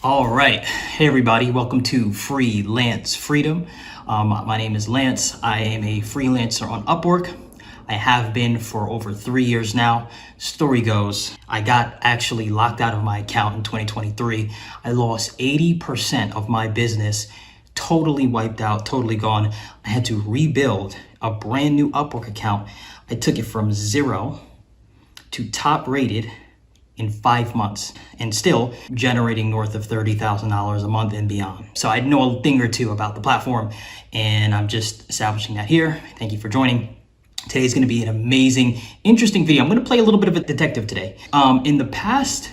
All right. Hey, everybody. Welcome to Freelance Freedom. My name is Lance. I am a freelancer on Upwork. I have been for over 3 years now. Story goes, I got actually locked out of my account in 2023. I lost 80% of my business, totally wiped out, totally gone. I had to rebuild a brand new Upwork account. I took it from 0 to top rated in 5 months and still generating north of $30,000 a month and beyond. So I know a thing or two about the platform and I'm just establishing that here. Thank you for joining. Today's gonna be an amazing, interesting video. I'm gonna play a little bit of a detective today. In the past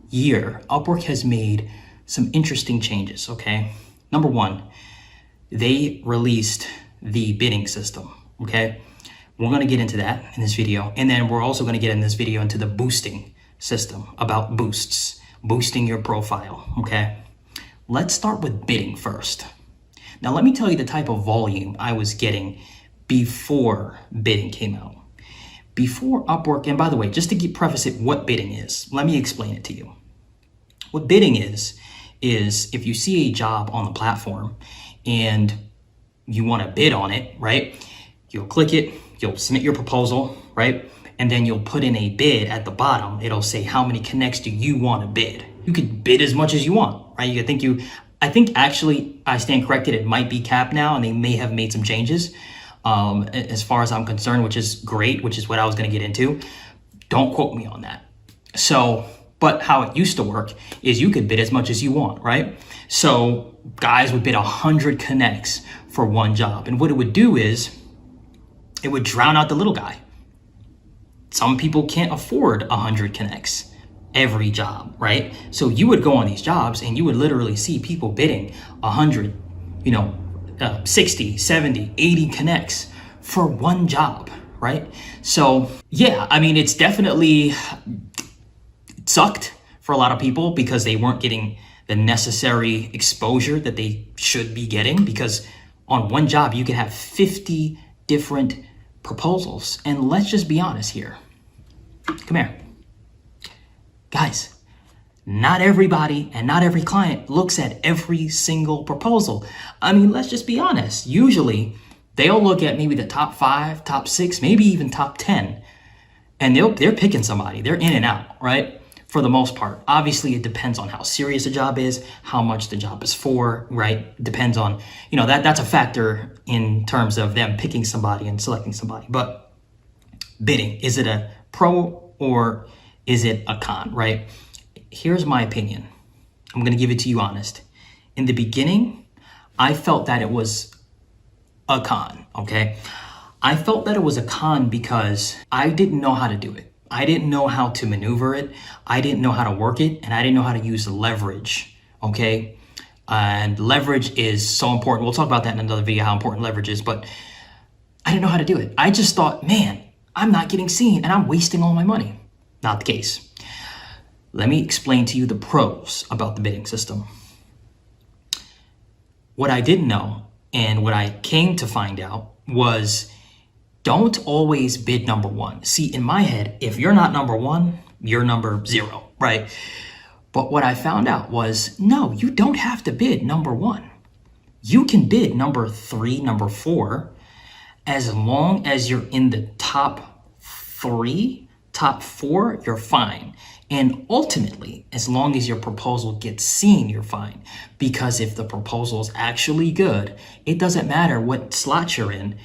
year, Upwork has made some interesting changes, okay? Number one, they released the bidding system, okay? We're gonna get into that in this video. And then we're also gonna get in this video into the boosting system, about boosts, boosting your profile, okay? Let's start with bidding first. Now, let me tell you the type of volume I was getting before bidding came out. Before Upwork, and by the way, just to preface it, what bidding is, let me explain it to you. What bidding is if you see a job on the platform and you wanna bid on it, right? You'll click it, you'll submit your proposal, right? And then you'll put in a bid at the bottom. It'll say, how many connects do you want to bid? You could bid as much as you want, right? I think actually, I stand corrected, it might be capped now and they may have made some changes as far as I'm concerned, which is great, which is what I was gonna get into. Don't quote me on that. So, but how it used to work is you could bid as much as you want, right? So guys would bid 100 connects for one job. And what it would do is, it would drown out the little guy. Some people can't afford 100 connects every job, right? So you would go on these jobs and you would literally see people bidding 100, 60, 70, 80 connects for one job, right? So yeah, I mean, it's definitely sucked for a lot of people because they weren't getting the necessary exposure that they should be getting, because on one job, you can have 50 different proposals. And let's just be honest here. Come here. Guys, not everybody and not every client looks at every single proposal. I mean, let's just be honest. Usually, they'll look at maybe the top 5, top 6, maybe even top 10, and they're picking somebody. They're in and out, right? For the most part. Obviously, it depends on how serious the job is, how much the job is for, right? It depends on, that's a factor in terms of them picking somebody and selecting somebody. But bidding, is it a pro or is it a con, right? Here's my opinion. I'm gonna give it to you honest. In the beginning, I felt that it was a con, okay? I felt that it was a con because I didn't know how to do it. I didn't know how to maneuver it. I didn't know how to work it, and I didn't know how to use leverage, okay? And leverage is so important. We'll talk about that in another video, how important leverage is, but I didn't know how to do it. I just thought, man, I'm not getting seen and I'm wasting all my money. Not the case. Let me explain to you the pros about the bidding system. What I didn't know and what I came to find out was, don't always bid number one. See, in my head, if you're not number one, you're number 0, right? But what I found out was, no, you don't have to bid number 1. You can bid number 3, number 4, as long as you're in the top 3, top 4, you're fine. And ultimately, as long as your proposal gets seen, you're fine. Because if the proposal is actually good, it doesn't matter what slot you're in,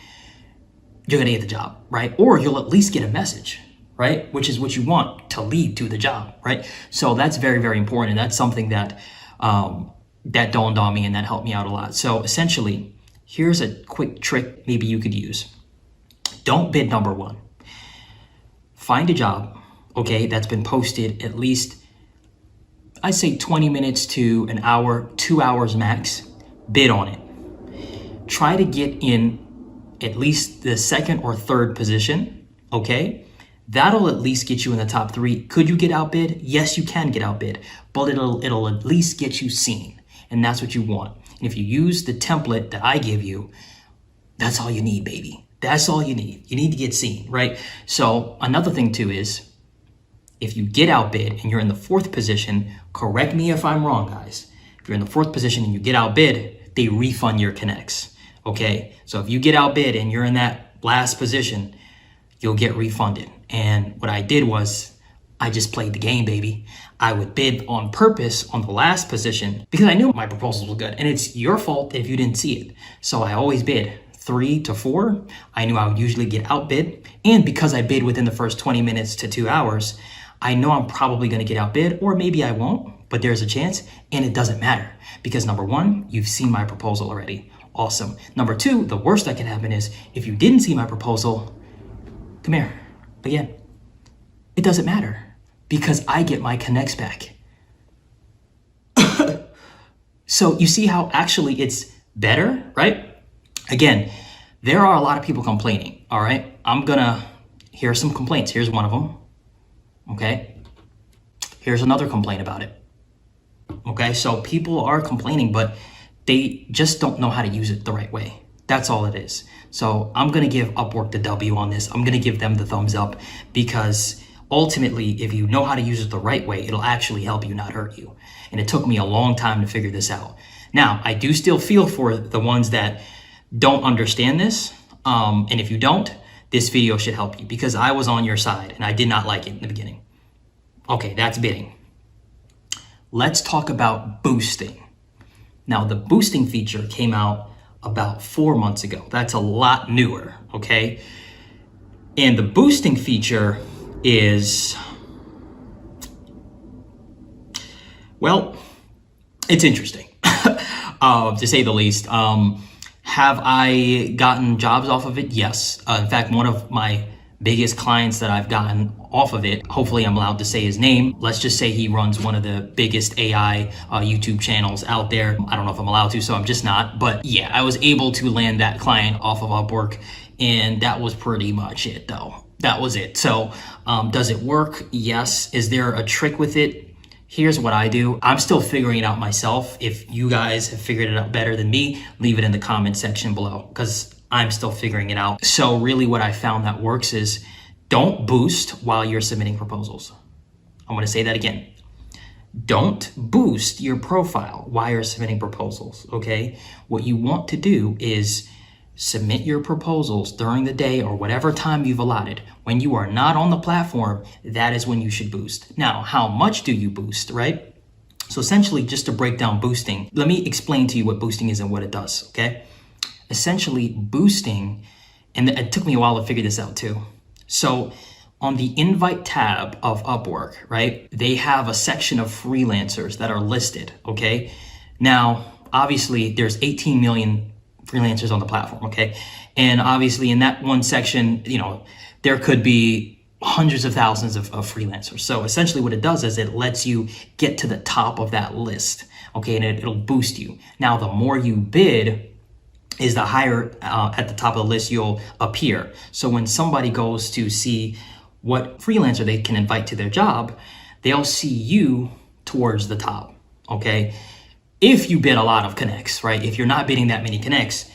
you're gonna get the job, right? Or you'll at least get a message, right? Which is what you want to lead to the job, right? So that's very, very important. And that's something that that dawned on me and that helped me out a lot. So essentially, here's a quick trick maybe you could use. Don't bid number 1. Find a job, okay, that's been posted at least, I'd say 20 minutes to an hour, 2 hours max. Bid on it. Try to get in at least the 2nd or 3rd position, okay? That'll at least get you in the top 3. Could you get outbid? Yes, you can get outbid, but it'll at least get you seen, and that's what you want. And if you use the template that I give you, that's all you need, baby. That's all you need. You need to get seen, right? So another thing too is, if you get outbid and you're in the 4th position, correct me if I'm wrong, guys, you're in the fourth position and you get outbid, they refund your connects. Okay, so if you get outbid and you're in that last position, you'll get refunded. And what I did was I just played the game, baby. I would bid on purpose on the last position because I knew my proposals were good, and it's your fault if you didn't see it. So I always bid 3 to 4. I knew I would usually get outbid, and because I bid within the first 20 minutes to 2 hours, I know I'm probably going to get outbid, or maybe I won't, but there's a chance, and it doesn't matter because number one, you've seen my proposal already. Awesome. Number two, the worst that can happen is if you didn't see my proposal, come here. Again, it doesn't matter because I get my connects back. So you see how actually it's better, right? Again, there are a lot of people complaining, all right? Here's some complaints. Here's one of them, okay? Here's another complaint about it, okay? So people are complaining, but they just don't know how to use it the right way. That's all it is. So I'm gonna give Upwork the W on this. I'm gonna give them the thumbs up because ultimately, if you know how to use it the right way, it'll actually help you, not hurt you. And it took me a long time to figure this out. Now, I do still feel for the ones that don't understand this. And if you don't, this video should help you because I was on your side and I did not like it in the beginning. Okay, that's bidding. Let's talk about boosting. Now, the boosting feature came out about 4 months ago. That's a lot newer, okay? And the boosting feature is, well, it's interesting, to say the least. Have I gotten jobs off of it? Yes. In fact, one of my biggest clients that I've gotten off of it, hopefully I'm allowed to say his name. Let's just say he runs one of the biggest AI YouTube channels out there. I don't know if I'm allowed to, so I'm just not. But yeah, I was able to land that client off of Upwork, and that was pretty much it though. That was it. So does it work? Yes. Is there a trick with it? Here's what I do. I'm still figuring it out myself. If you guys have figured it out better than me, leave it in the comment section below because I'm still figuring it out. So really what I found that works is don't boost while you're submitting proposals. I'm gonna say that again. Don't boost your profile while you're submitting proposals, okay? What you want to do is submit your proposals during the day or whatever time you've allotted. When you are not on the platform, that is when you should boost. Now, how much do you boost, right? So essentially, just to break down boosting, let me explain to you what boosting is and what it does, okay? Essentially, boosting, and it took me a while to figure this out too. So on the invite tab of Upwork, right, they have a section of freelancers that are listed, okay? Now, obviously, there's 18 million freelancers on the platform, okay? And obviously in that one section, you know, there could be hundreds of thousands of freelancers. So essentially what it does is it lets you get to the top of that list, okay? And it'll boost you. Now, the more you bid is the higher at the top of the list you'll appear. So when somebody goes to see what freelancer they can invite to their job, they'll see you towards the top, okay? If you bid a lot of connects, right? If you're not bidding that many connects,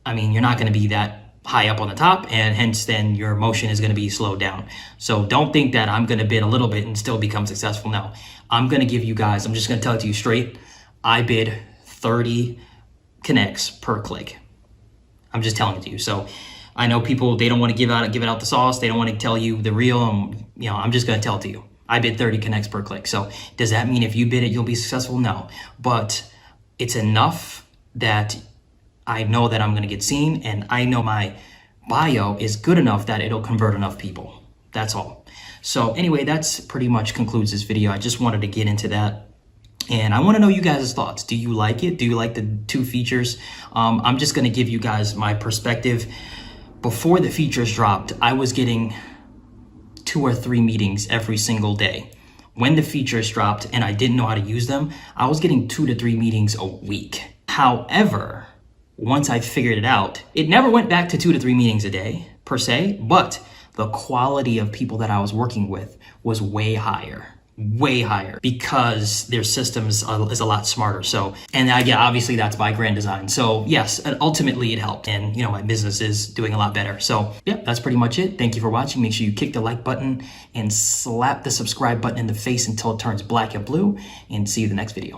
I mean, you're not gonna be that high up on the top, and hence then your motion is gonna be slowed down. So don't think that I'm gonna bid a little bit and still become successful. No, I'm gonna give you guys, I'm just gonna tell it to you straight, I bid 30 connects per click. I'm just telling it to you. So I know people, they don't wanna give it out the sauce, they don't wanna tell you the real, you know, I'm just gonna tell it to you. I bid 30 connects per click. So does that mean if you bid it, you'll be successful? No, but it's enough that I know that I'm gonna get seen, and I know my bio is good enough that it'll convert enough people. That's all. So anyway, that's pretty much concludes this video. I just wanted to get into that. And I wanna know you guys' thoughts. Do you like it? Do you like the two features? I'm just gonna give you guys my perspective. Before the features dropped, I was getting 2 or 3 meetings every single day. When the features dropped and I didn't know how to use them, I was getting 2 to 3 meetings a week. However, once I figured it out, it never went back to 2 to 3 meetings a day per se, but the quality of people that I was working with was way higher because their systems is a lot smarter. So, and yeah, obviously that's by grand design. So yes, ultimately it helped, and you know, my business is doing a lot better. So yeah, that's pretty much it. Thank you for watching. Make sure you kick the like button and slap the subscribe button in the face until it turns black and blue, and see you in the next video.